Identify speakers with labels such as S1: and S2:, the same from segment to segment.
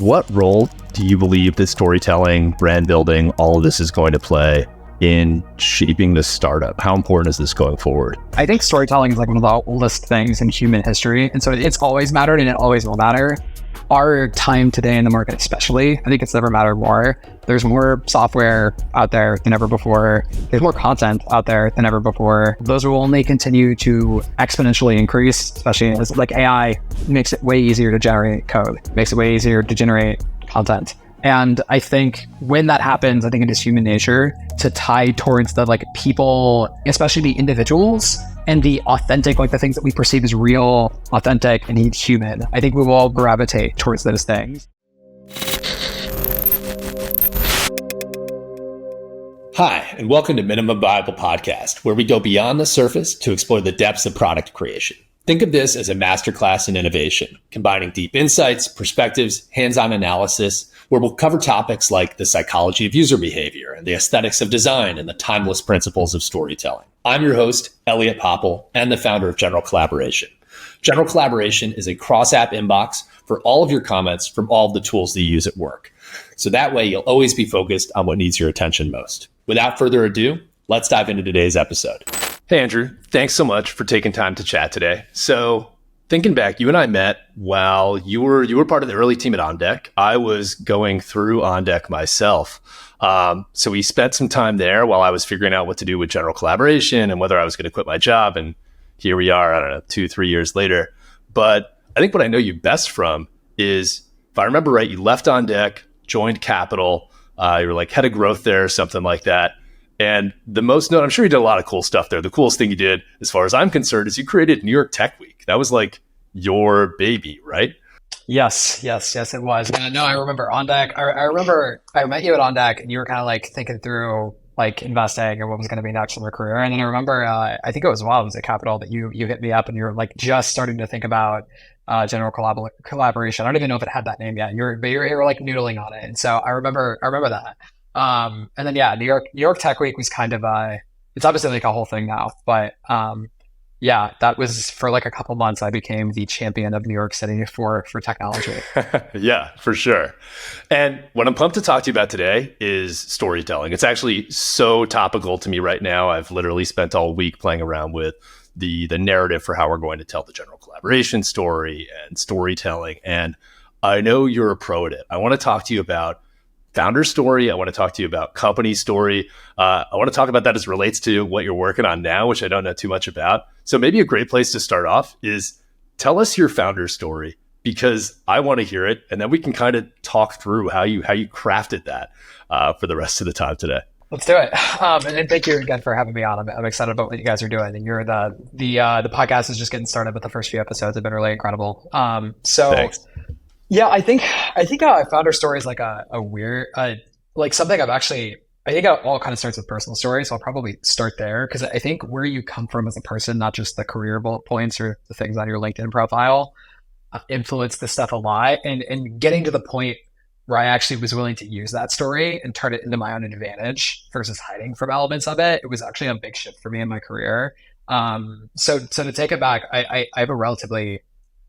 S1: What role do you believe that storytelling, brand building, all of this is going to play in shaping this startup? How important is this going forward?
S2: I think storytelling is like one of the oldest things in human history. And so it's always mattered and it always will matter. Our time today in the market especially, I think it's never mattered more. There's more software out there than ever before. There's more content out there than ever before. Those will only continue to exponentially increase, especially as like AI makes it way easier to generate code, makes it way easier to generate content. And I think when that happens, I think it is human nature to tie towards the like people, especially the individuals and the authentic, like the things that we perceive as real, authentic, and human. I think we will all gravitate towards those things.
S3: Hi, and welcome to Minimum Viable Podcast, where we go beyond the surface to explore the depths of product creation. Think of this as a masterclass in innovation, combining deep insights, perspectives, hands-on analysis, where we'll cover topics like the psychology of user behavior and the aesthetics of design and the timeless principles of storytelling. I'm your host, Elliot Popple, and the founder of General Collaboration. General Collaboration is a cross-app inbox for all of your comments from all of the tools that you use at work. So that way you'll always be focused on what needs your attention most. Without further ado, let's dive into today's episode.
S1: Hey, Andrew, thanks so much for taking time to chat today. So thinking back, you and I met while you were part of the early team at OnDeck. I was going through OnDeck myself. So we spent some time there while I was figuring out what to do with General Collaboration and whether I was going to quit my job. And here we are, I don't know, 2-3 years later. But I think what I know you best from is, if I remember right, you left OnDeck, joined Capital. You were like head of growth there or something like that. And the most known, I'm sure you did a lot of cool stuff there. The coolest thing you did, as far as I'm concerned, is you created New York Tech Week. That was like your baby, right?
S2: Yes, it was. No, I remember OnDeck. I remember I met you at OnDeck and you were kind of like thinking through like investing and what was going to be next in your career. And then I remember, I think it was while I was at Capital that you hit me up and you were like just starting to think about General Collaboration. I don't even know if it had that name yet. You were like noodling on it. And so I remember that. And then, yeah, New York Tech Week was kind of, it's obviously like a whole thing now, but, yeah, that was for like a couple months. I became the champion of New York City for technology.
S1: Yeah, for sure. And what I'm pumped to talk to you about today is storytelling. It's actually so topical to me right now. I've literally spent all week playing around with the narrative for how we're going to tell the General Collaboration story and storytelling. And I know you're a pro at it. I want to talk to you about founder story. I want to talk to you about company story. I want to talk about that as it relates to what you're working on now, which I don't know too much about. So maybe a great place to start off is tell us your founder story, because I want to hear it. And then we can kind of talk through how you crafted that for the rest of the time today.
S2: Let's do it. And thank you again for having me on. I'm excited about what you guys are doing. And you're the podcast is just getting started, but the first few episodes have been really incredible. So
S1: thanks.
S2: Yeah, I think founder story is like a weird, like something I think it all kind of starts with personal story. So I'll probably start there because I think where you come from as a person, not just the career bullet points or the things on your LinkedIn profile, influence this stuff a lot. And getting to the point where I actually was willing to use that story and turn it into my own advantage versus hiding from elements of it, it was actually a big shift for me in my career. So to take it back, I have a relatively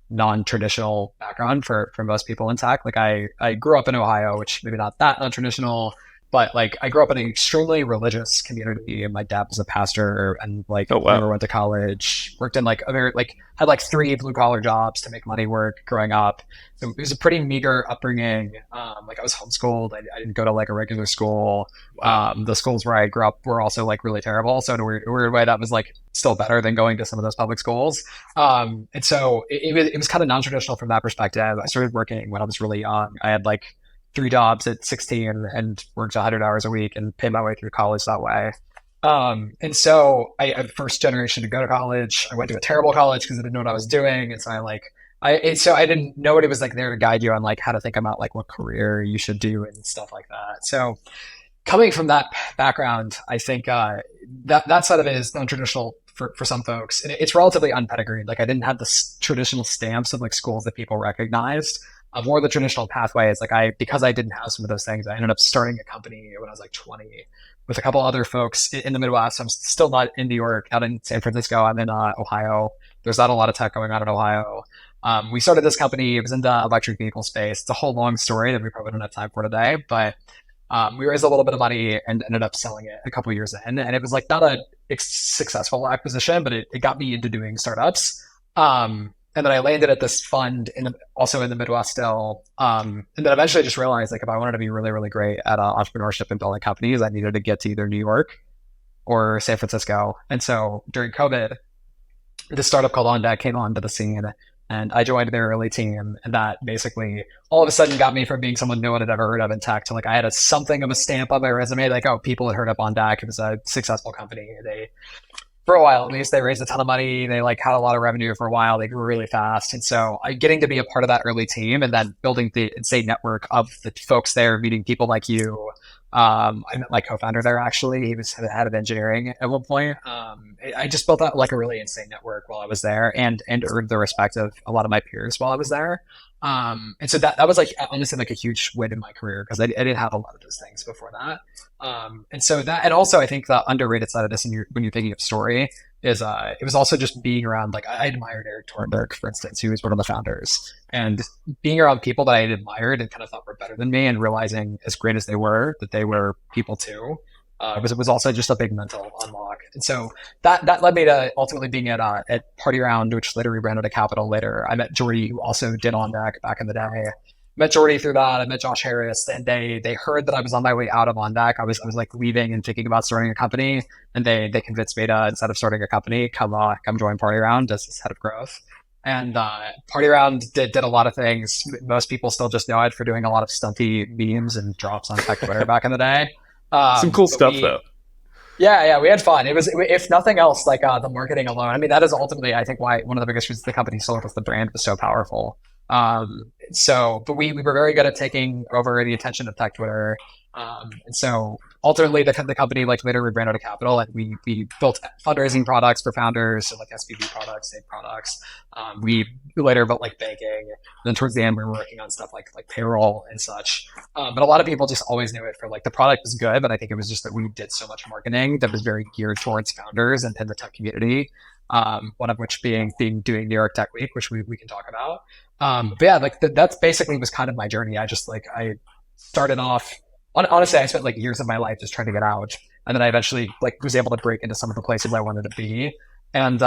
S2: non-traditional background for most people in tech. Like I grew up in Ohio, which maybe not that non-traditional, but like I grew up in an extremely religious community and my dad was a pastor and like never went to college, worked in like had like 3 blue collar jobs to make money work growing up. So it was a pretty meager upbringing. Like I was homeschooled. I didn't go to like a regular school. The schools where I grew up were also like really terrible. So in a weird way, that was like still better than going to some of those public schools. And so it was kind of non-traditional from that perspective. I started working when I was really young. I had like 3 jobs at 16 and worked 100 hours a week and paid my way through college that way. And so I'm first generation to go to college. I went to a terrible college because I didn't know what I was doing. And so I didn't know what it was like there to guide you on like how to think about like what career you should do and stuff like that. So coming from that background, I think that side of it is non-traditional for some folks. And it's relatively unpedigreed. Like I didn't have the traditional stamps of like schools that people recognized. More the traditional pathway is like because I didn't have some of those things, I ended up starting a company when I was like 20 with a couple other folks in the Midwest. I'm still not in New York, not in San Francisco. I'm in Ohio. There's not a lot of tech going on in Ohio. We started this company. It was in the electric vehicle space. It's a whole long story that we probably don't have time for today, but we raised a little bit of money and ended up selling it a couple of years in. And it was like not a successful acquisition, but it got me into doing startups. And then I landed at this fund also in the Midwest still. And then eventually just realized like if I wanted to be really, really great at entrepreneurship and building companies, I needed to get to either New York or San Francisco. And so during COVID, this startup called OnDeck came onto the scene, and I joined their early team. And that basically all of a sudden got me from being someone no one had ever heard of in tech to like I had something of a stamp on my resume, like, oh, people had heard of OnDeck. It was a successful company. For a while at least, they raised a ton of money. They like had a lot of revenue for a while. They grew really fast. And so getting to be a part of that early team and then building the insane network of the folks there, meeting people like you. I met my co-founder there actually. He was the head of engineering at one point. I just built out like a really insane network while I was there and earned the respect of a lot of my peers while I was there. And so that was like honestly like a huge win in my career because I didn't have a lot of those things before that. And so that, and also I think the underrated side of this when you're thinking of story is it was also just being around, like I admired Eric Thornberg, for instance, who was one of the founders, and being around people that I admired and kind of thought were better than me and realizing as great as they were, that they were people too. It was also just a big mental unlock. And so that led me to ultimately being at Party Round, which later rebranded to Capital later. I met Jordy, who also did OnDeck back in the day. Met Jordy through that. I met Josh Harris, and they heard that I was on my way out of OnDeck. I was like leaving and thinking about starting a company, and they convinced me to, instead of starting a company, come join Party Round as head of growth. And Party Round did a lot of things. Most people still just know it for doing a lot of stunty memes and drops on tech Twitter back in the day.
S1: Some cool stuff though.
S2: Yeah, we had fun. It was, if nothing else, like the marketing alone. I mean, that is ultimately, I think, why one of the biggest reasons the company sold was the brand was so powerful. But we were very good at taking over the attention of tech Twitter. And so ultimately the company like later rebranded to Capital, and we built fundraising products for founders, so like SPV products, save products. We later built like banking. And then towards the end, we were working on stuff like payroll and such. But a lot of people just always knew it for like the product was good, but I think it was just that we did so much marketing that was very geared towards founders and the tech community. One of which being doing New York Tech Week, which we can talk about. But yeah, like that's basically was kind of my journey. I started off, honestly, I spent like years of my life just trying to get out. And then I eventually like was able to break into some of the places I wanted to be. And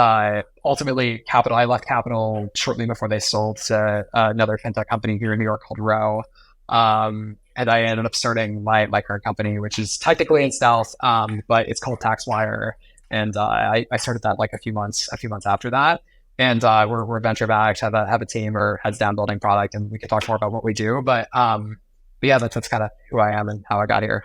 S2: ultimately I left Capital shortly before they sold to another fintech company here in New York called Rea. And I ended up starting my current company, which is technically in stealth, but it's called TaxWire. And I started that like a few months after that. And we're venture backed, have a team or heads down building product, and we can talk more about what we do. But yeah, that's kind of who I am and how I got here.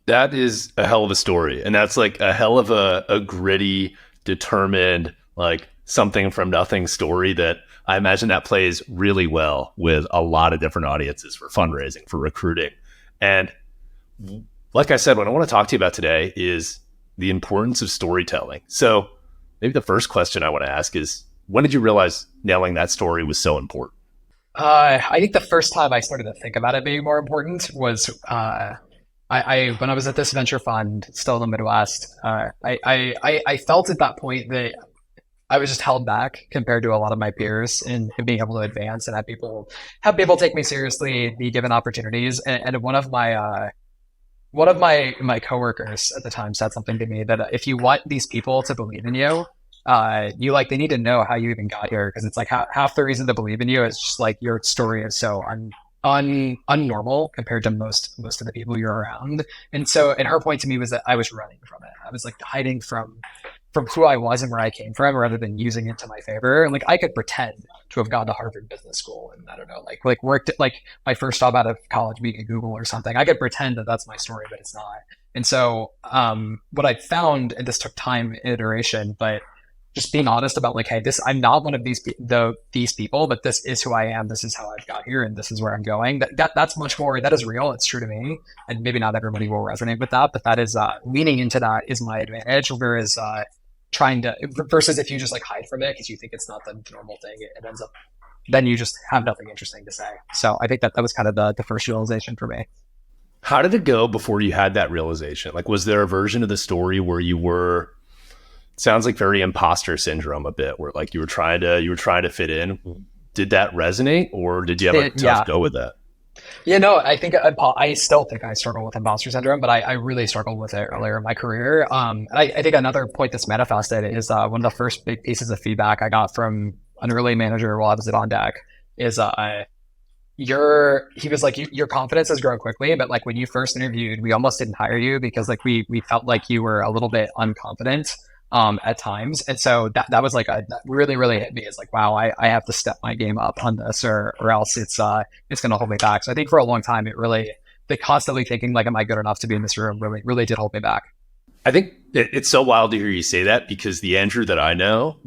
S1: That is a hell of a story. And that's like a hell of a gritty, determined, like something from nothing story that I imagine that plays really well with a lot of different audiences for fundraising, for recruiting. And like I said, what I want to talk to you about today is the importance of storytelling. So maybe the first question I want to ask is, when did you realize nailing that story was so important?
S2: I think the first time I started to think about it being more important was I when I was at this venture fund, still in the Midwest. I felt at that point that I was just held back compared to a lot of my peers in being able to advance and have people take me seriously, be given opportunities. And one of my coworkers at the time said something to me that if you want these people to believe in you, they need to know how you even got here, because it's like half the reason to believe in you is just like your story is so unnormal compared to most of the people you're around. And her point to me was that I was running from it. I was like hiding from who I was and where I came from, rather than using it to my favor. And like I could pretend to have gone to Harvard Business School and I don't know, like worked at like my first job out of college being at Google or something. I could pretend that that's my story, but it's not. And so what I found, and this took time and iteration, but just being honest about like, hey, I'm not one of these people, but this is who I am. This is how I've got here, and this is where I'm going. That's much more. That is real. It's true to me, and maybe not everybody will resonate with that. But that is leaning into that is my advantage. Whereas versus if you just like hide from it because you think it's not the normal thing, it ends up then you just have nothing interesting to say. So I think that was kind of the first realization for me.
S1: How did it go before you had that realization? Like, was there a version of the story where you were? Sounds like very imposter syndrome a bit, where like you were trying to fit in. did that resonate, or did you have a tough go with that?
S2: Yeah, no, I still think I struggle with imposter syndrome, but I really struggled with it earlier in my career. And I think another point that's manifested is one of the first big pieces of feedback I got from an early manager while I was at On Deck is he was like, your confidence has grown quickly, but like when you first interviewed, we almost didn't hire you because like we felt like you were a little bit unconfident at times. And so that was like that really, really hit me. It's like, wow, I have to step my game up on this or else it's going to hold me back. So I think for a long time, the constantly thinking like, am I good enough to be in this room really, really did hold me back.
S1: I think it's so wild to hear you say that, because the Andrew that I know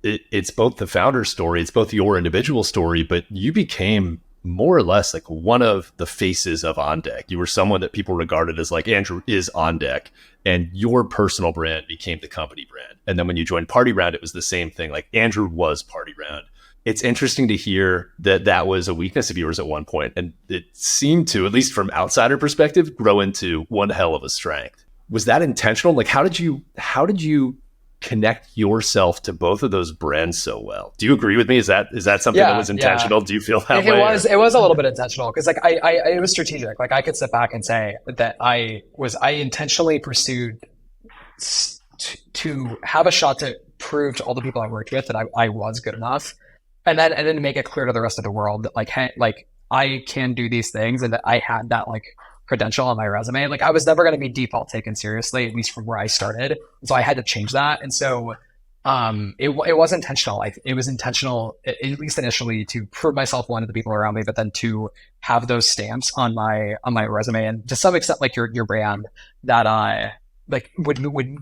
S1: it's both the founder story, it's both your individual story, but you became more or less like one of the faces of On Deck. You were someone that people regarded as like, Andrew is On Deck, and your personal brand became the company brand. And then when you joined Party Round, it was the same thing. Like Andrew was Party Round. It's interesting to hear that was a weakness of yours at one point, and it seemed to, at least from outsider perspective, grow into one hell of a strength. Was that intentional? Like, how did you connect yourself to both of those brands so well? Do you agree with me? Is that something that was intentional? Yeah. Do you feel that way?
S2: It was a little bit intentional, because like it was strategic. Like I could sit back and say that I intentionally pursued to have a shot to prove to all the people I worked with that I was good enough, and then make it clear to the rest of the world that like, hey, like I can do these things, and that I had that like credential on my resume. Like I was never going to be default taken seriously, at least from where I started. So I had to change that. And so it was intentional. It was intentional, at least initially, to prove myself one to the people around me, but then to have those stamps on my resume, and to some extent, like your brand that like would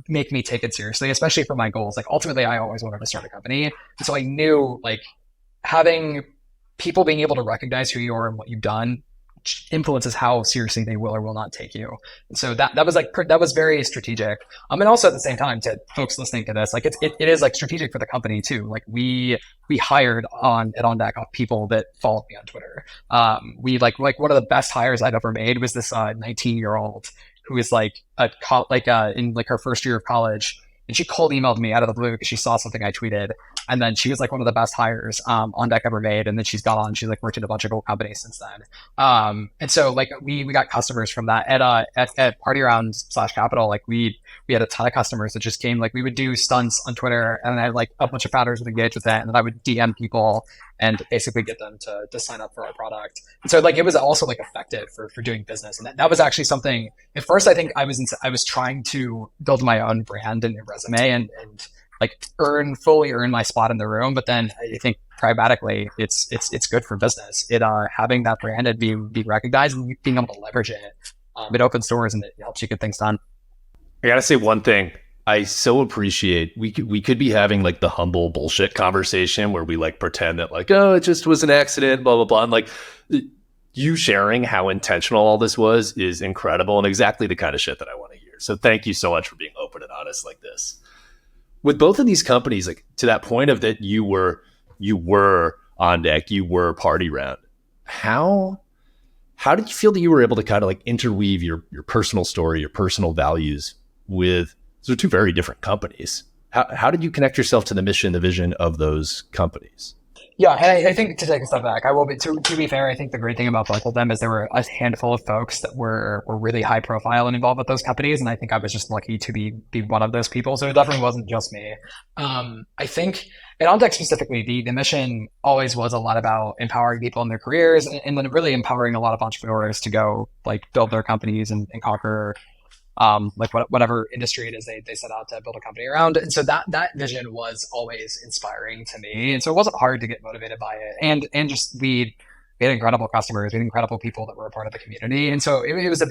S2: make me take it seriously, especially for my goals. Like ultimately, I always wanted to start a company, and so I knew like having people being able to recognize who you are and what you've done influences how seriously they will or will not take you. And so that was very strategic. And also at the same time, to folks listening to this, like it is like strategic for the company too. Like we hired at On Deck people that followed me on Twitter. We like one of the best hires I've ever made was this 19-year-old who is like in like her first year of college. And she cold emailed me out of the blue because she saw something I tweeted. And then she was like one of the best hires On Deck ever made. And then she's gone on. She's like worked at a bunch of cool companies since then. And so like we got customers from that at Party Round /Capital. Like we had a ton of customers that just came. Like we would do stunts on Twitter, and I had like a bunch of founders would engage with that, and then I would DM people and basically get them to sign up for our product. And so like it was also like effective for doing business. And that was actually something at first. I think I was trying to build my own brand and resume and like fully earn my spot in the room. But then I think pragmatically it's good for business. Having that brand and be recognized and being able to leverage it, it opens doors and it helps you get things done.
S1: I gotta say one thing. I so appreciate we could be having like the humble bullshit conversation where we like pretend that like, oh, it just was an accident, blah blah blah. And like you sharing how intentional all this was is incredible and exactly the kind of shit that I want to hear. So thank you so much for being open and honest like this. With both of these companies, like to that point of that you were On Deck, you were Party Round. How did you feel that you were able to kind of like interweave your personal story, your personal values with those are two very different companies? How did you connect yourself to the mission, the vision of those companies?
S2: Yeah, and I think to take a step back, I will be to be fair. I think the great thing about both of them is there were a handful of folks that were really high profile and involved with those companies, and I think I was just lucky to be one of those people. So it definitely wasn't just me. I think at On Deck specifically, the mission always was a lot about empowering people in their careers and then really empowering a lot of entrepreneurs to go like build their companies and conquer like whatever industry it is they set out to build a company around. And so that vision was always inspiring to me. And so it wasn't hard to get motivated by it. And just we had incredible customers, we had incredible people that were a part of the community. And so it was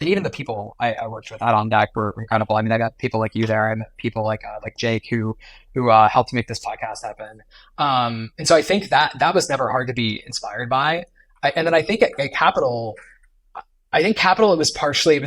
S2: even the people I worked with out On Deck were incredible. I mean, I got people like you there. I met people like Jake who helped make this podcast happen. And so I think that was never hard to be inspired by. And then I think at Capital, it was partially, it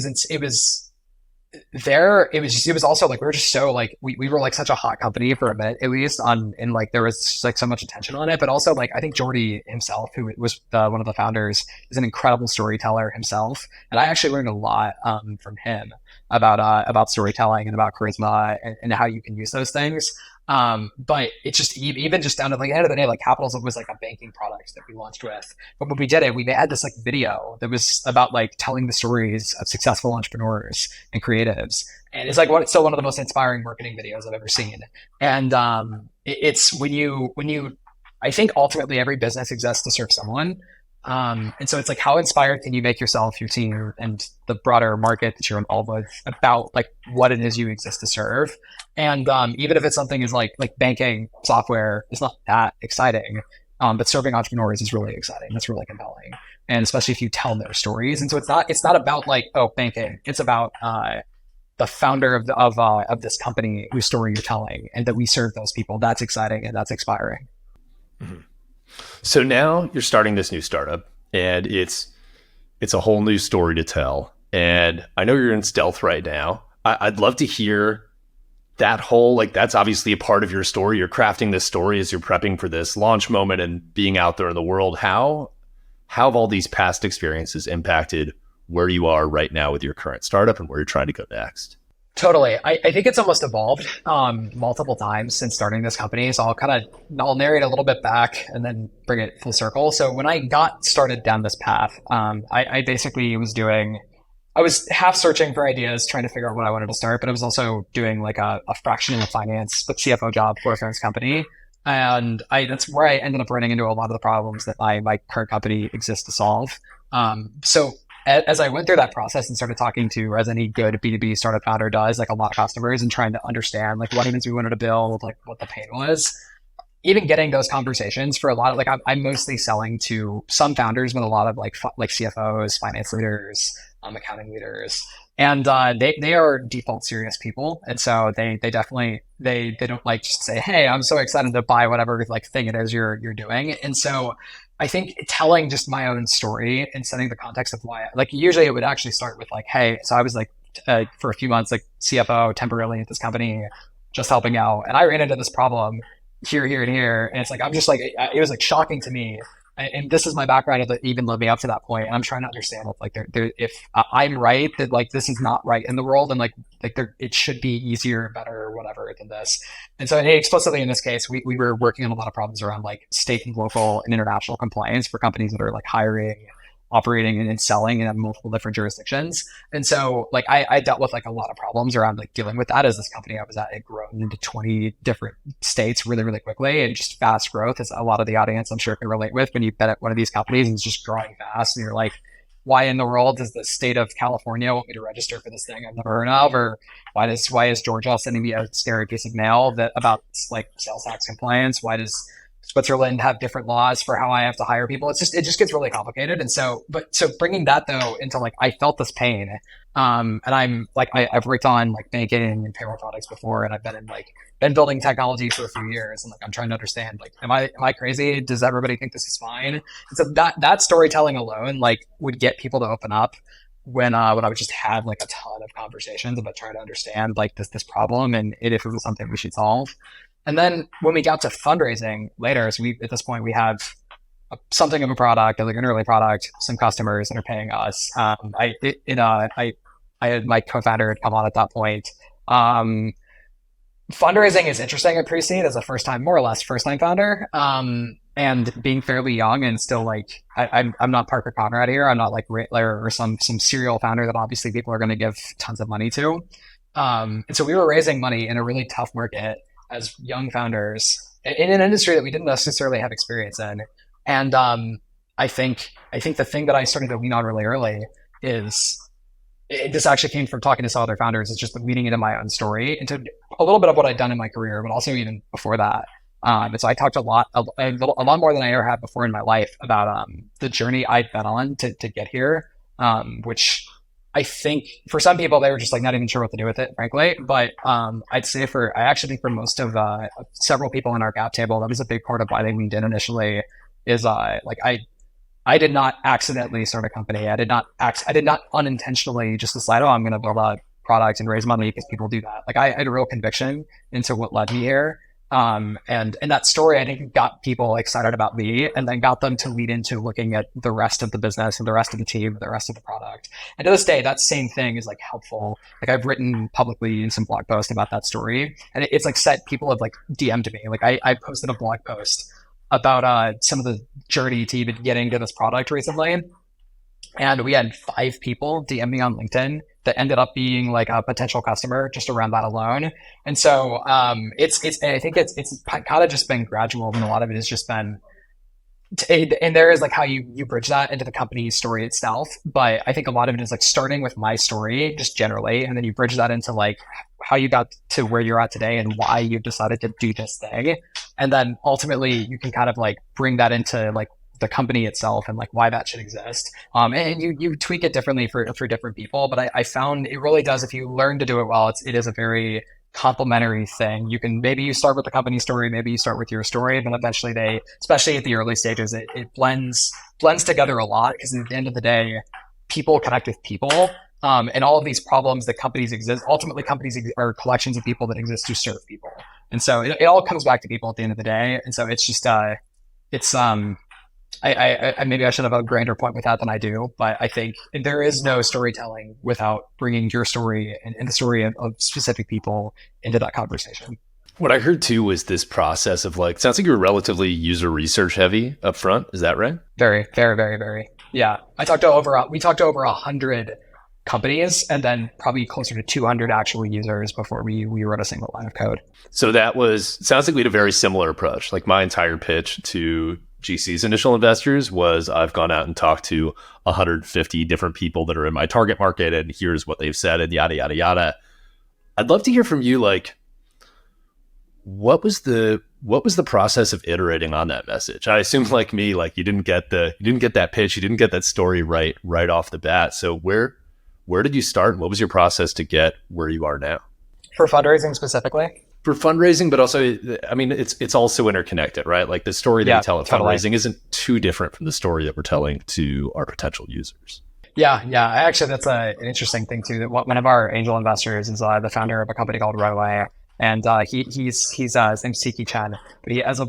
S2: was also like, we were just so like, we were like such a hot company for a bit, at least and like, there was just like so much attention on it, but also like, I think Jordy himself, who was one of the founders, is an incredible storyteller himself. And I actually learned a lot from him about storytelling and about charisma and how you can use those things. But it's just even just down to like the end of the day, like Capitals was like a banking product that we launched with. But when we did it, we had this like video that was about like telling the stories of successful entrepreneurs and creatives. And it's like it's still one of the most inspiring marketing videos I've ever seen. And it's when you I think ultimately every business exists to serve someone. And so it's like, how inspired can you make yourself, your team, and the broader market that you're involved with about like what it is you exist to serve? And even if it's something is like banking software, it's not that exciting, but serving entrepreneurs is really exciting. That's really compelling, and especially if you tell their stories. And so it's not about like banking. It's about the founder of this company whose story you're telling, and that we serve those people. That's exciting and that's inspiring.
S1: Mm-hmm. So now you're starting this new startup, and it's a whole new story to tell. And I know you're in stealth right now. I'd love to hear that whole, like, that's obviously a part of your story. You're crafting this story as you're prepping for this launch moment and being out there in the world. How have all these past experiences impacted where you are right now with your current startup and where you're trying to go next?
S2: Totally. I think it's almost evolved multiple times since starting this company. So I'll narrate a little bit back and then bring it full circle. So when I got started down this path, I basically I was half searching for ideas, trying to figure out what I wanted to start, but I was also doing like a fractional finance, but CFO job for a finance company. And that's where I ended up running into a lot of the problems that my current company exists to solve. So as I went through that process and started talking to, as any good B2B startup founder does, like a lot of customers, and trying to understand like what it is we wanted to build, like what the pain was, even getting those conversations for a lot of like, I'm mostly selling to some founders, but a lot of like CFOs, finance leaders, accounting leaders, and they are default serious people, and so they definitely they don't like just say, hey, I'm so excited to buy whatever like thing it is you're doing. And so I think telling just my own story and setting the context of why, like usually it would actually start with like, hey, so I was like for a few months like CFO temporarily at this company, just helping out, and I ran into this problem here, and here, and it's like I'm just like it was like shocking to me. And this is my background that even led me up to that point. And I'm trying to understand if like if I'm right that like this is not right in the world, and like it should be easier, better, or whatever than this. And so explicitly in this case, we were working on a lot of problems around like state and local and international compliance for companies that are like hiring, operating, and selling in multiple different jurisdictions. And so like I dealt with like a lot of problems around like dealing with that, as this company I was at had grown into 20 different states really, really quickly, and just fast growth, as a lot of the audience I'm sure can relate with when you bet at one of these companies and it's just growing fast, and you're like, why in the world does the state of California want me to register for this thing I've never heard of? Or why is Georgia sending me a scary piece of mail that about like sales tax compliance? Why does Switzerland have different laws for how I have to hire people? It just gets really complicated. And so bringing that though into like, I felt this pain, and I'm like, I've worked on like banking and payroll products before, and I've been building technology for a few years, and like I'm trying to understand, like, am I crazy? Does everybody think this is fine? And so that storytelling alone like would get people to open up when I would just have like a ton of conversations about trying to understand like this problem, and if it was something we should solve. And then when we got to fundraising later, so at this point we have something of a product, like an early product, some customers that are paying us. I had my co-founder had come on at that point. Fundraising is interesting at pre-seed as a more or less first time founder. And being fairly young and still like, I'm not Parker Conrad here. I'm not like Rittler or some serial founder that obviously people are going to give tons of money to. And so we were raising money in a really tough market as young founders in an industry that we didn't necessarily have experience in. And I think the thing that I started to lean on really early is this actually came from talking to some other founders. It's just leading into my own story, into a little bit of what I'd done in my career, but also even before that. And so I talked a lot more than I ever had before in my life about the journey I'd been on to get here, which I think for some people, they were just like not even sure what to do with it, frankly. But I'd say I actually think for most of several people in our gap table, that was a big part of why they leaned in initially, is like I did not accidentally start a company. I did not unintentionally just decide, I'm going to build a product and raise money because people do that. Like I had a real conviction into what led me here. And that story, I think, got people excited about me and then got them to lead into looking at the rest of the business and the rest of the team, the rest of the product. And to this day, that same thing is like helpful. Like I've written publicly in some blog posts about that story, and it's like set people have like DM'd me. Like I posted a blog post about some of the journey to even getting to this product recently. And we had 5 people DM me on LinkedIn that ended up being like a potential customer just around that alone. And so it's I think it's kind of just been gradual, and a lot of it has just been and there is like how you bridge that into the company's story itself. But I think a lot of it is like starting with my story just generally, and then you bridge that into like how you got to where you're at today and why you decided to do this thing. And then ultimately you can kind of like bring that into like the company itself and like why that should exist. And you tweak it differently for different people. But I found it really does, if you learn to do it well, it is a very complementary thing. Maybe you start with the company story, maybe you start with your story, and then eventually especially at the early stages, it blends together a lot, because at the end of the day, people connect with people. And all of these problems that companies exist, ultimately companies are collections of people that exist to serve people. And so it all comes back to people at the end of the day. And so it's just, I maybe I should have a grander point with that than I do, but I think there is no storytelling without bringing your story and the story of specific people into that conversation.
S1: What I heard too was this process of like, sounds like you were relatively user research heavy up front. Is that right?
S2: Very, very, very, very. Yeah. We talked to over 100 companies, and then probably closer to 200 actual users before we wrote a single line of code.
S1: So sounds like we had a very similar approach. Like my entire pitch to GC's initial investors was, I've gone out and talked to 150 different people that are in my target market, and here's what they've said, and yada, yada, yada. I'd love to hear from you, like, what was the process of iterating on that message? I assume, like me, like you didn't get that pitch, you didn't get that story right off the bat. So where did you start, and what was your process to get where you are now?
S2: For fundraising specifically?
S1: For fundraising, but also, I mean, it's also interconnected, right? Like the story that we tell at fundraising isn't too different from the story that we're telling to our potential users.
S2: Yeah. Actually, that's an interesting thing too. That one of our angel investors is the founder of a company called Rea, and he's his name's Siki Chen. But he has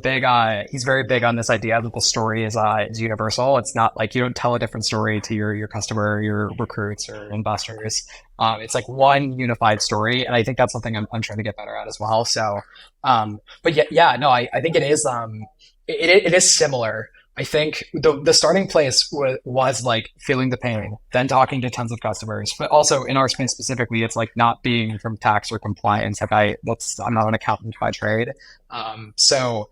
S2: he's very big on this idea that the story is universal. It's not like you don't tell a different story to your customer, your recruits, or investors. It's like one unified story, and I think that's something I'm trying to get better at as well. So, but I think it is it is similar. I think the starting place was like feeling the pain, then talking to tons of customers, but also in our space specifically, it's like not being from tax or compliance. Like I'm not an accountant by trade. So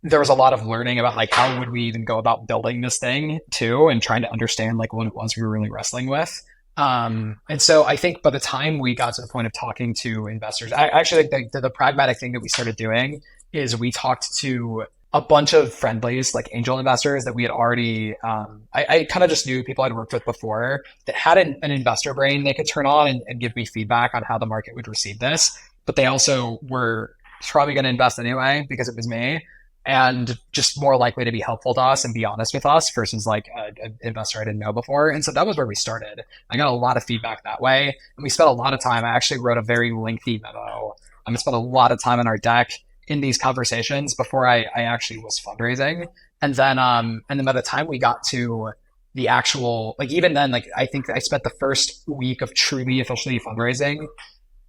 S2: there was a lot of learning about like, how would we even go about building this thing too, and trying to understand like what it was we were really wrestling with. And so I think by the time we got to the point of talking to investors, I actually think the pragmatic thing that we started doing is we talked to a bunch of friendlies, like angel investors that we had already, I kind of just knew people I'd worked with before that had an investor brain they could turn on and give me feedback on how the market would receive this. But they also were probably going to invest anyway because it was me, and just more likely to be helpful to us and be honest with us versus like an investor I didn't know before. And so that was where we started. I got a lot of feedback that way. And we spent a lot of time. I actually wrote a very lengthy memo. I spent a lot of time in our deck in these conversations before I actually was fundraising. And then by the time we got to the actual, like even then, like I think I spent the first week of truly officially fundraising,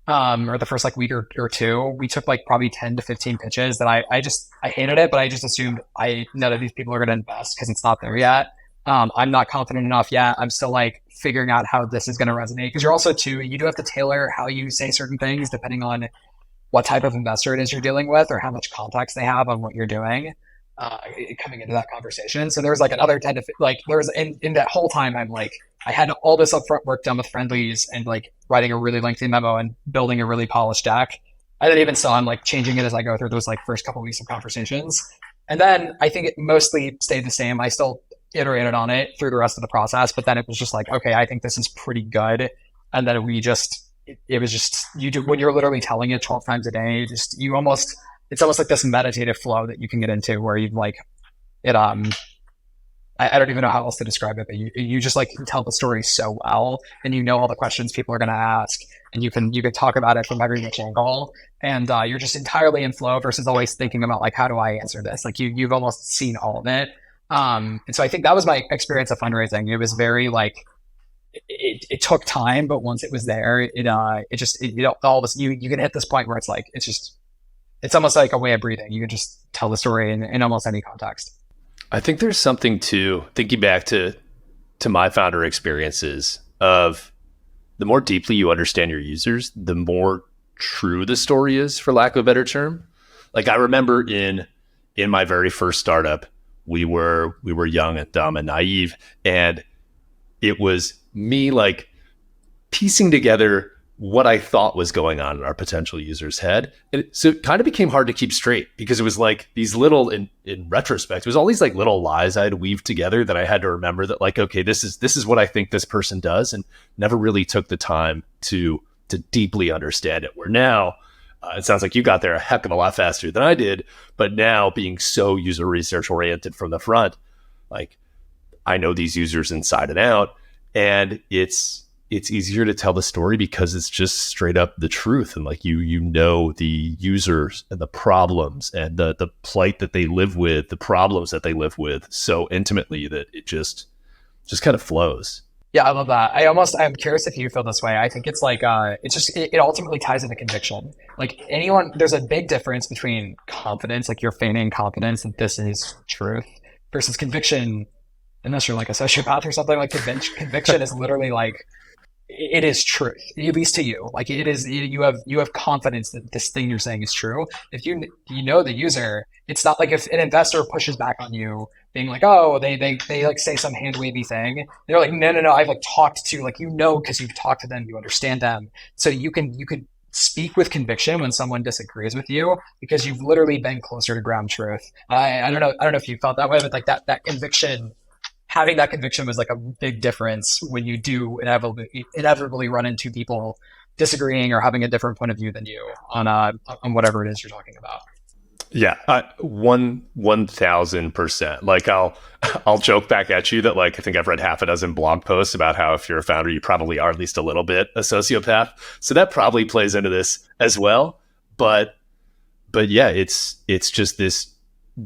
S2: or the first like week or two, we took like probably 10 to 15 pitches that I hated it, but I just assumed none of these people are going to invest because it's not there yet. I'm not confident enough yet. I'm still like figuring out how this is going to resonate, because you're also you do have to tailor how you say certain things depending on what type of investor it is you're dealing with, or how much context they have on what you're doing coming into that conversation. So there was like another 10 to like there was in that whole time I had all this upfront work done with friendlies and like writing a really lengthy memo and building a really polished deck. And then even so, I'm like changing it as I go through those like first couple of weeks of conversations. And then I think it mostly stayed the same. I still iterated on it through the rest of the process, but then it was just like, okay, I think this is pretty good. And then it was just, you do, when you're literally telling it 12 times a day, it's almost like this meditative flow that you can get into where you like it. I don't even know how else to describe it, but you just like can tell the story so well, and you know all the questions people are going to ask, and you can talk about it from every which angle, and you're just entirely in flow versus always thinking about like how do I answer this? Like you've almost seen all of it, and so I think that was my experience of fundraising. It was very like it took time, but once it was there, it just all of a sudden you can hit this point where it's like it's almost like a way of breathing. You can just tell the story in almost any context.
S1: I think there's something to thinking back to my founder experiences of the more deeply you understand your users, the more true the story is, for lack of a better term. Like I remember in my very first startup, we were young and dumb and naive, and it was me like piecing together what I thought was going on in our potential user's head. And so it kind of became hard to keep straight because it was like these little, in retrospect, it was all these like little lies I had weaved together that I had to remember that like, okay, this is what I think this person does, and never really took the time to deeply understand it. Where now, it sounds like you got there a heck of a lot faster than I did, but now being so user research oriented from the front, like I know these users inside and out, and it's easier to tell the story because it's just straight up the truth. And like, you know, the users and the problems and the plight that they live with, the problems that they live with so intimately that it just kind of flows.
S2: Yeah, I love that. I'm curious if you feel this way. I think it's like, it ultimately ties into conviction. Like there's a big difference between confidence, like you're feigning confidence that this is truth, versus conviction, unless you're like a sociopath or something. Like conviction is literally like, it is truth, at least to you. Like it is, you have confidence that this thing you're saying is true. If you know the user, it's not like if an investor pushes back on you, being like, oh, they like say some hand wavy thing. They're like, no. I've like talked to, like, because you've talked to them, you understand them, so you can speak with conviction when someone disagrees with you because you've literally been closer to ground truth. I don't know if you felt that way, but like that conviction. Having that conviction was like a big difference when you do inevitably run into people disagreeing or having a different point of view than you on whatever it is you're talking about.
S1: Yeah, 1000%. Like I'll joke back at you that like I think I've read half a dozen blog posts about how if you're a founder, you probably are at least a little bit a sociopath. So that probably plays into this as well. But yeah, it's just this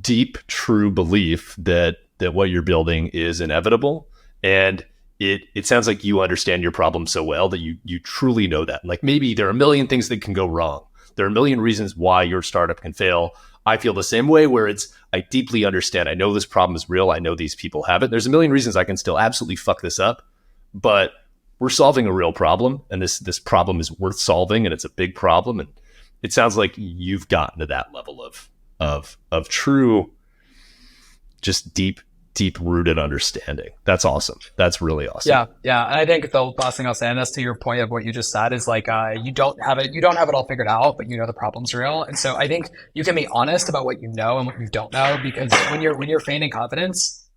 S1: deep, true belief that what you're building is inevitable. And it sounds like you understand your problem so well that you truly know that. Like maybe there are a million things that can go wrong. There are a million reasons why your startup can fail. I feel the same way, where I deeply understand. I know this problem is real. I know these people have it. There's a million reasons I can still absolutely fuck this up, but we're solving a real problem, and this problem is worth solving, and it's a big problem. And it sounds like you've gotten to that level of true, just deep rooted understanding. That's awesome. That's really awesome.
S2: Yeah. And I think the last thing I'll say, and that's to your point of what you just said, is like you don't have it all figured out, but you know the problem's real. And so I think you can be honest about what you know and what you don't know, because when you're feigning confidence,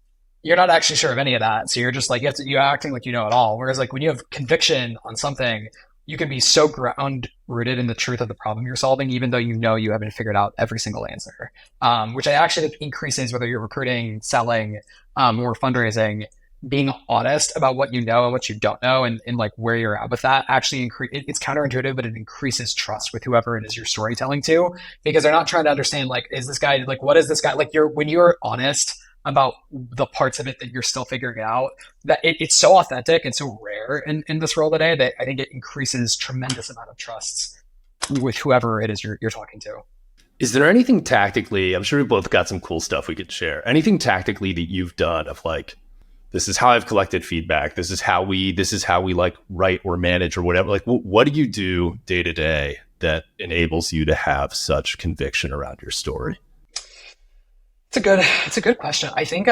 S2: you're not actually sure of any of that. So you're just like you're acting like you know it all. Whereas like when you have conviction on something, you can be so ground rooted in the truth of the problem you're solving, even though you know you haven't figured out every single answer, which I actually think increases whether you're recruiting, selling, or fundraising. Being honest about what you know and what you don't know, and like where you're at with that, actually it's counterintuitive, but it increases trust with whoever it is you're storytelling to, because they're not trying to understand like, is this guy like, what is this guy like? When you're honest about the parts of it that you're still figuring out, that it's so authentic and so rare in this role today that I think it increases tremendous amount of trust with whoever it is you're talking to.
S1: Is there anything tactically, I'm sure we both got some cool stuff we could share, anything tactically that you've done of like, this is how I've collected feedback, this is how we like write or manage or whatever, like what do you do day to day that enables you to have such conviction around your story?
S2: It's a good question. I think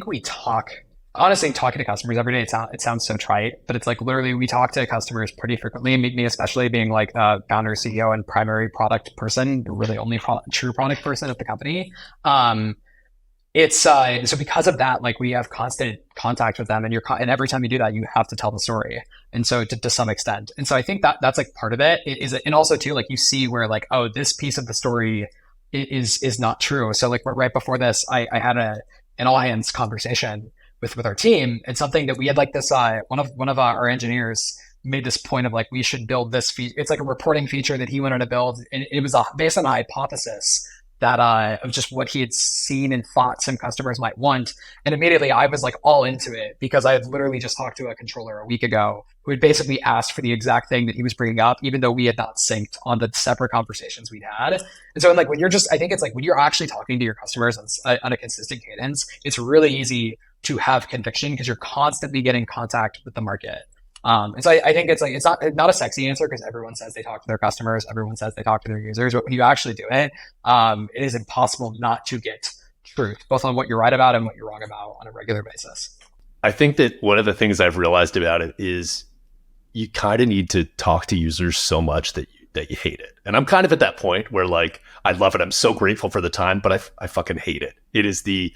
S2: we talk. Honestly, talking to customers every day, it sounds so trite, but it's like literally we talk to customers pretty frequently. Me especially, being like the founder, CEO, and primary product person, really only true product person at the company. It's so because of that, like we have constant contact with them, and and every time you do that, you have to tell the story, and so to some extent. And so I think that's like part of it is, and also too, like you see where like, oh, this piece of the story is not true. So like right before this, I had an all hands conversation with our team, and something that we had like this one of our engineers made this point of like we should build this feature. It's like a reporting feature that he wanted to build, and it was based on a hypothesis that of just what he had seen and thought some customers might want. And immediately I was like all into it because I had literally just talked to a controller a week ago who had basically asked for the exact thing that he was bringing up, even though we had not synced on the separate conversations we'd had. And so like when you're just, I think it's like when you're actually talking to your customers on a consistent cadence, it's really easy to have conviction because you're constantly getting contact with the market. And so I think it's like, it's not a sexy answer because everyone says they talk to their customers. Everyone says they talk to their users. But when you actually do it, it is impossible not to get truth, both on what you're right about and what you're wrong about on a regular basis.
S1: I think that one of the things I've realized about it is you kind of need to talk to users so much that you hate it. And I'm kind of at that point where like, I love it. I'm so grateful for the time, but I fucking hate it. It is the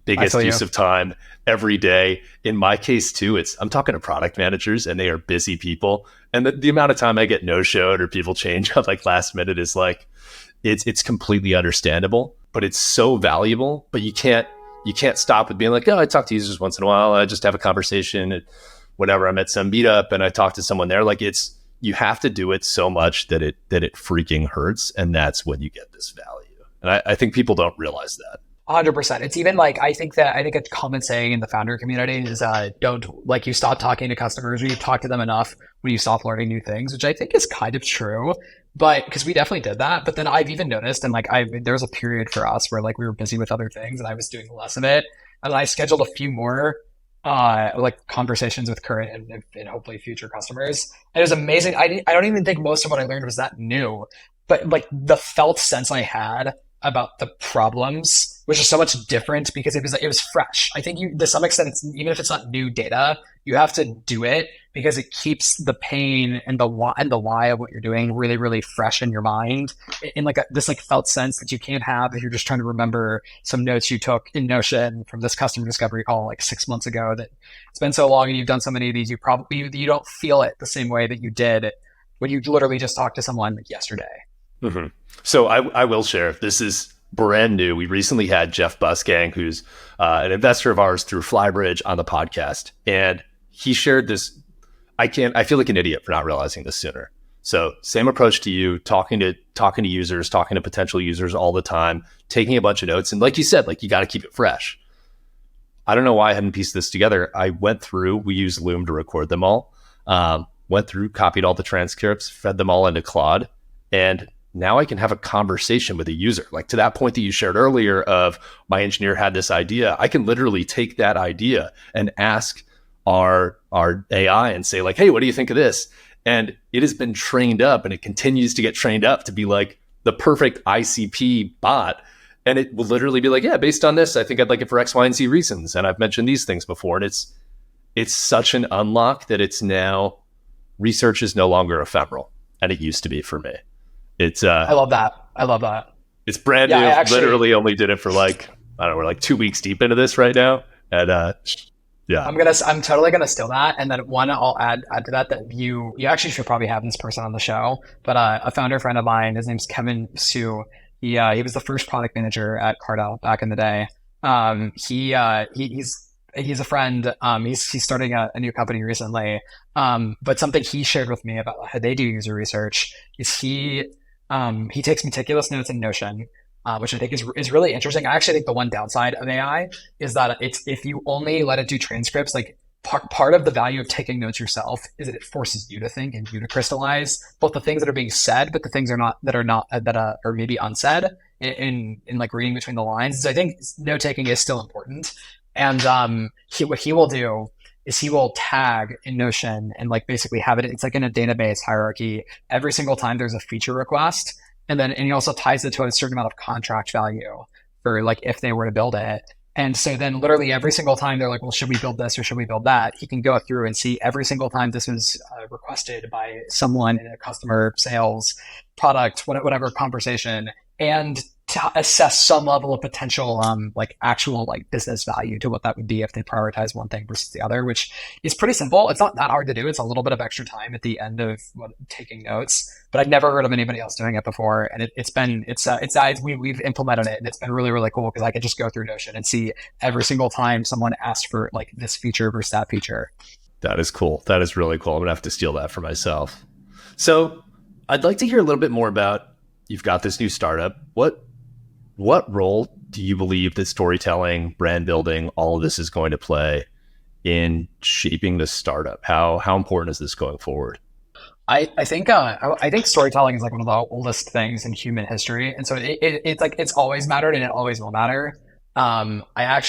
S1: biggest use of time every day. In my case too, I'm talking to product managers and they are busy people. And the amount of time I get no-showed or people change up like last minute is like, it's completely understandable, but it's so valuable, but you can't stop with being like, oh, I talk to users once in a while. I just have a conversation, whatever. I'm at some meetup and I talk to someone there. Like you have to do it so much that it freaking hurts. And that's when you get this value. And I think people don't realize that.
S2: 100%. It's even like, I think a common saying in the founder community is you stop talking to customers or you talk to them enough when you stop learning new things, which I think is kind of true. But because we definitely did that. But then I've even noticed, and like there was a period for us where like we were busy with other things and I was doing less of it. And I scheduled a few more like conversations with current and hopefully future customers. And it was amazing. I don't even think most of what I learned was that new, but like the felt sense I had about the problems, which is so much different because it was fresh. I think to some extent, even if it's not new data, you have to do it because it keeps the pain and the why of what you're doing really, really fresh in your mind in like this like felt sense that you can't have if you're just trying to remember some notes you took in Notion from this customer discovery call like 6 months ago. That it's been so long and you've done so many of these, you don't feel it the same way that you did when you literally just talked to someone like yesterday.
S1: Mm-hmm. So I will share, this is brand new. We recently had Jeff Busgang, who's an investor of ours through Flybridge, on the podcast. And he shared this. I feel like an idiot for not realizing this sooner. So same approach to you, talking to users, talking to potential users all the time, taking a bunch of notes. And like you said, like you got to keep it fresh. I don't know why I hadn't pieced this together. I went through, we used Loom to record them all, went through, copied all the transcripts, fed them all into Claude. And now I can have a conversation with a user. Like to that point that you shared earlier of my engineer had this idea, I can literally take that idea and ask our AI and say like, hey, what do you think of this? And it has been trained up and it continues to get trained up to be like the perfect ICP bot. And it will literally be like, yeah, based on this, I think I'd like it for X, Y, and Z reasons. And I've mentioned these things before. And it's such an unlock that it's now, research is no longer ephemeral. And it used to be for me. It's
S2: I love that.
S1: It's brand new. I literally only did it for like, I don't know, we're like 2 weeks deep into this right now. And yeah.
S2: I'm totally gonna steal that. And then one I'll add to that you actually should probably have this person on the show. But a founder friend of mine, his name's Kevin Su. He was the first product manager at Cardell back in the day. He's a friend. He's starting a new company recently. But something he shared with me about how they do user research is he takes meticulous notes in Notion, which I think is really interesting. I actually think the one downside of AI is that if you only let it do transcripts, like part of the value of taking notes yourself is that it forces you to think and you to crystallize both the things that are being said, but the things that are maybe unsaid in like reading between the lines. So I think note taking is still important. And what he will do is he will tag in Notion and like basically have it. It's like in a database hierarchy. Every single time there's a feature request, and he also ties it to a certain amount of contract value for like if they were to build it. And so then literally every single time they're like, well, should we build this or should we build that? He can go through and see every single time this was requested by someone in a customer sales product, whatever conversation. And to assess some level of potential, like actual like business value to what that would be if they prioritize one thing versus the other, which is pretty simple. It's not that hard to do. It's a little bit of extra time at the end of taking notes, but I'd never heard of anybody else doing it before. And we've implemented it, and it's been really, really cool because I could just go through Notion and see every single time someone asked for like this feature versus that feature.
S1: That is cool. That is really cool. I'm gonna have to steal that for myself. So I'd like to hear a little bit more about, you've got this new startup. What role do you believe that storytelling, brand building, all of this is going to play in shaping the startup? How important is this going forward?
S2: I think storytelling is like one of the oldest things in human history, and so it's like it's always mattered and it always will matter. I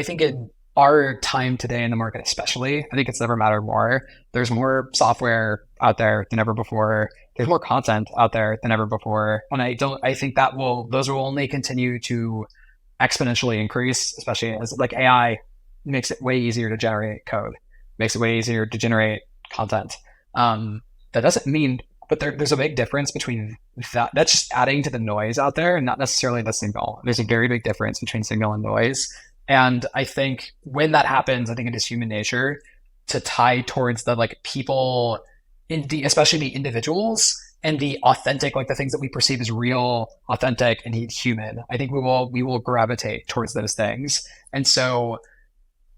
S2: think in our time today in the market, especially, I think it's never mattered more. There's more software out there than ever before. There's more content out there than ever before, and I think those will only continue to exponentially increase, especially as like AI makes it way easier to generate code, makes it way easier to generate content. That doesn't mean, but there's a big difference between that. That's just adding to the noise out there and not necessarily the signal. There's a very big difference between signal and noise. And I think when that happens, I think it is human nature to tie towards the like people, especially the individuals and the authentic, like the things that we perceive as real, authentic, and human. I think we will gravitate towards those things. And so,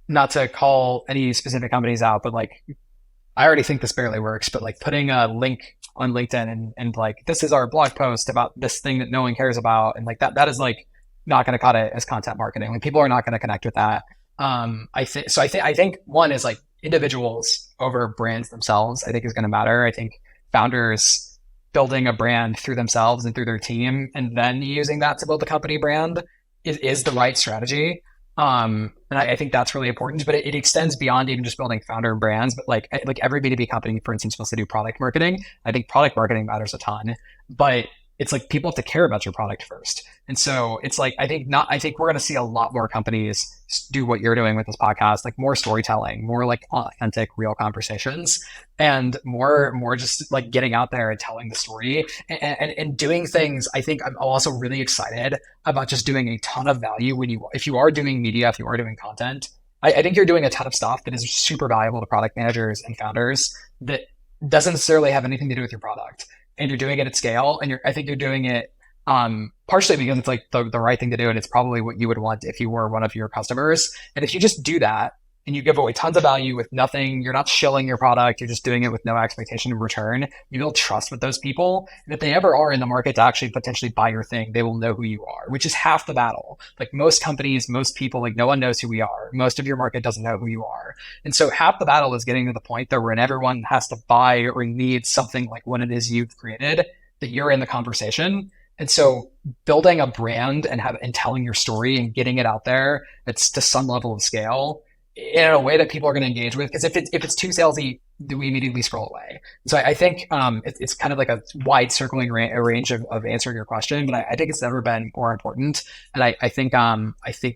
S2: not to call any specific companies out, but like I already think this barely works, but like putting a link on LinkedIn and like, this is our blog post about this thing that no one cares about. And like that is like not going to cut it as content marketing. Like people are not going to connect with that. I think one is like individuals over brands themselves, I think is going to matter. I think founders building a brand through themselves and through their team, and then using that to build a company brand is the right strategy. And I think that's really important, but it extends beyond even just building founder brands, but like every B2B company, for instance, wants to do product marketing. I think product marketing matters a ton, but it's like people have to care about your product first. And so it's like, I think we're going to see a lot more companies do what you're doing with this podcast, like more storytelling, more like authentic, real conversations, and more just like getting out there and telling the story and doing things. I think I'm also really excited about just doing a ton of value if you are doing media, if you are doing content. I think you're doing a ton of stuff that is super valuable to product managers and founders that doesn't necessarily have anything to do with your product. And you're doing it at scale, and I think you're doing it partially because it's like the right thing to do, and it's probably what you would want if you were one of your customers. And if you just do that and you give away tons of value with nothing, you're not shilling your product, you're just doing it with no expectation of return, you build trust with those people. And if they ever are in the market to actually potentially buy your thing, they will know who you are, which is half the battle. Like most companies, most people, like no one knows who we are. Most of your market doesn't know who you are. And so half the battle is getting to the point there when everyone has to buy or need something like what it is you've created, that you're in the conversation. And so building a brand and telling your story and getting it out there, it's to some level of scale in a way that people are going to engage with. Because if it's too salesy, we immediately scroll away. So I think it's kind of like a wide circling range of answering your question, but I think it's never been more important. And I think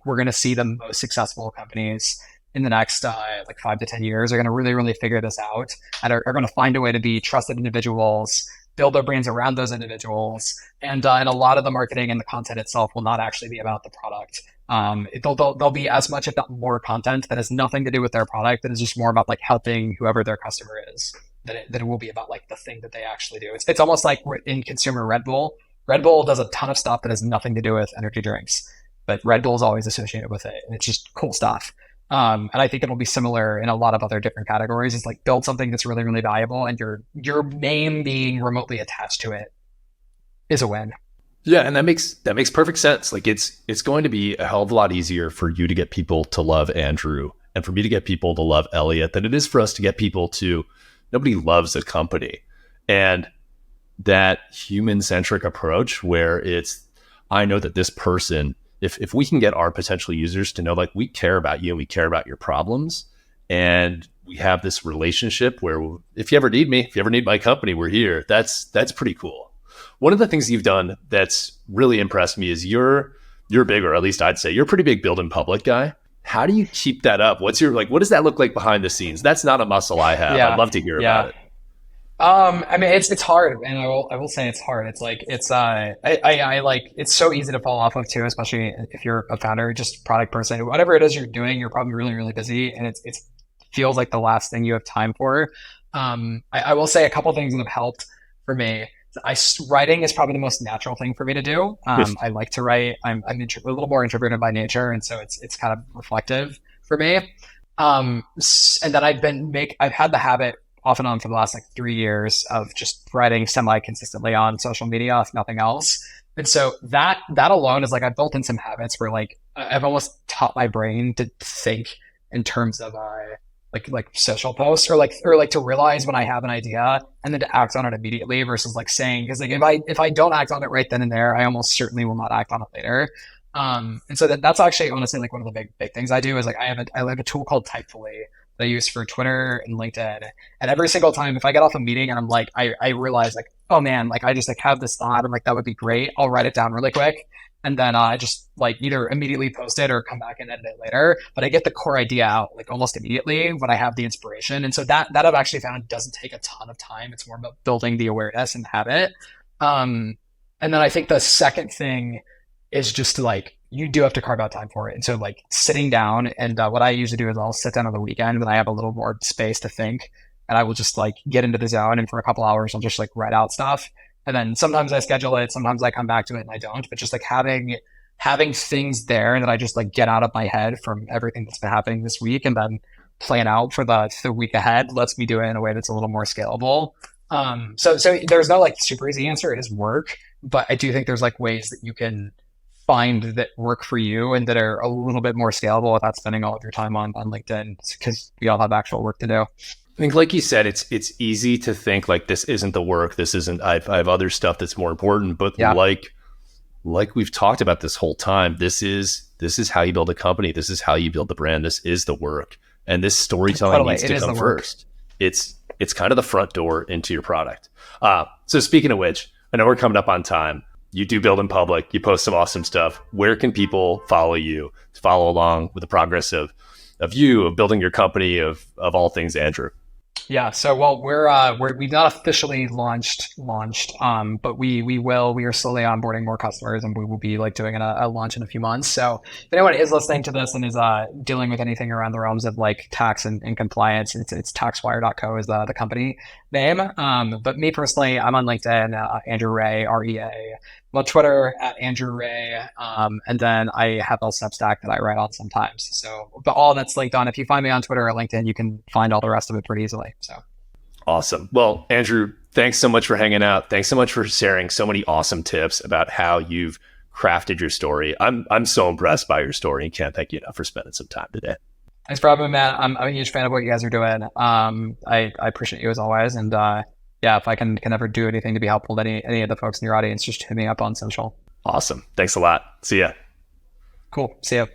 S2: we're going to see the most successful companies in the next like 5 to 10 years are going to really, really figure this out and are going to find a way to be trusted individuals, build their brands around those individuals, and a lot of the marketing and the content itself will not actually be about the product. There'll be as much, if not more, content that has nothing to do with their product, that is just more about like helping whoever their customer is, that it will be about like the thing that they actually do. It's almost like in consumer Red Bull. Red Bull does a ton of stuff that has nothing to do with energy drinks, but Red Bull is always associated with it, and it's just cool stuff. And I think it'll be similar in a lot of other different categories. It's like build something that's really, really valuable, and your name being remotely attached to it is a win.
S1: Yeah, and that makes perfect sense. Like it's going to be a hell of a lot easier for you to get people to love Andrew and for me to get people to love Elliot than it is for us to get people to, nobody loves a company. And that human-centric approach where it's, I know that this person, if we can get our potential users to know, like, we care about you and we care about your problems, and we have this relationship where if you ever need me, if you ever need my company, we're here. That's pretty cool. One of the things you've done that's really impressed me is you're big, or at least I'd say you're a pretty big build in public guy. How do you keep that up? What does that look like behind the scenes? That's not a muscle I have.
S2: Yeah.
S1: I'd love to hear about it.
S2: I mean, it's hard, and I will say it's hard. It's like I like it's so easy to fall off of too, especially if you're a founder, just product person, whatever it is you're doing, you're probably really busy, and it's feels like the last thing you have time for. I will say a couple things that have helped for me. Writing is probably the most natural thing for me to do. I like to write. A little more introverted by nature, and so it's kind of reflective for me. And then I've had the habit off and on for the last like 3 years of just writing semi consistently on social media, if nothing else. And so that alone is like I've built in some habits where like I've almost taught my brain to think in terms of like social posts or like to realize when I have an idea and then to act on it immediately versus like saying because like if I don't act on it right then and there, I almost certainly will not act on it later. And so that's actually honestly like one of the big things I do is like I have a tool called Typefully that I use for Twitter and LinkedIn. And every single time if I get off a meeting and I'm like I realize like, oh man, like I just like have this thought, I'm like that would be great. I'll write it down really quick. And then I just like either immediately post it or come back and edit it later. But I get the core idea out like almost immediately when I have the inspiration. And so that I've actually found doesn't take a ton of time. It's more about building the awareness and habit. And then I think the second thing is just to like you do have to carve out time for it. And so like sitting down and what I usually do is I'll sit down on the weekend when I have a little more space to think and I will just like get into the zone and for a couple hours I'll just like write out stuff. And then sometimes I schedule it, sometimes I come back to it and I don't. But just like having things there that I just like get out of my head from everything that's been happening this week and then plan out for the week ahead lets me do it in a way that's a little more scalable. So there's no like super easy answer. It is work, but I do think there's like ways that you can find that work for you and that are a little bit more scalable without spending all of your time on LinkedIn because we all have actual work to do.
S1: I think, like you said, it's easy to think like this isn't the work. This isn't. I have other stuff that's more important. But
S2: Yeah.
S1: like we've talked about this whole time, this is how you build a company. This is how you build the brand. This is the work, and this storytelling
S2: Totally.
S1: needs
S2: It
S1: to
S2: is
S1: come
S2: the work.
S1: first. It's kind of the front door into your product. So speaking of which, I know we're coming up on time. You do build in public. You post some awesome stuff. Where can people follow you to follow along with the progress of building your company of all things Andrew?
S2: Yeah, so well, we've not officially launched, but we will. We are slowly onboarding more customers, and we will be like doing a launch in a few months. So if anyone is listening to this and is dealing with anything around the realms of like tax and compliance, it's taxwire.co is the company name. But me personally, I'm on LinkedIn, Andrew Rea, REA. I'm on Twitter at Andrew Rea, and then I have a Substack that I write on sometimes. So, but all that's linked on. If you find me on Twitter or LinkedIn, you can find all the rest of it pretty easily. So,
S1: awesome. Well, Andrew, thanks so much for hanging out. Thanks so much for sharing so many awesome tips about how you've crafted your story. I'm so impressed by your story and can't thank you enough for spending some time today.
S2: thanks for having me, man. I'm a huge fan of what you guys are doing. I appreciate you as always, and yeah, if I can ever do anything to be helpful to any of the folks in your audience, just hit me up on social.
S1: Awesome. Thanks a lot. See ya.
S2: Cool. See ya.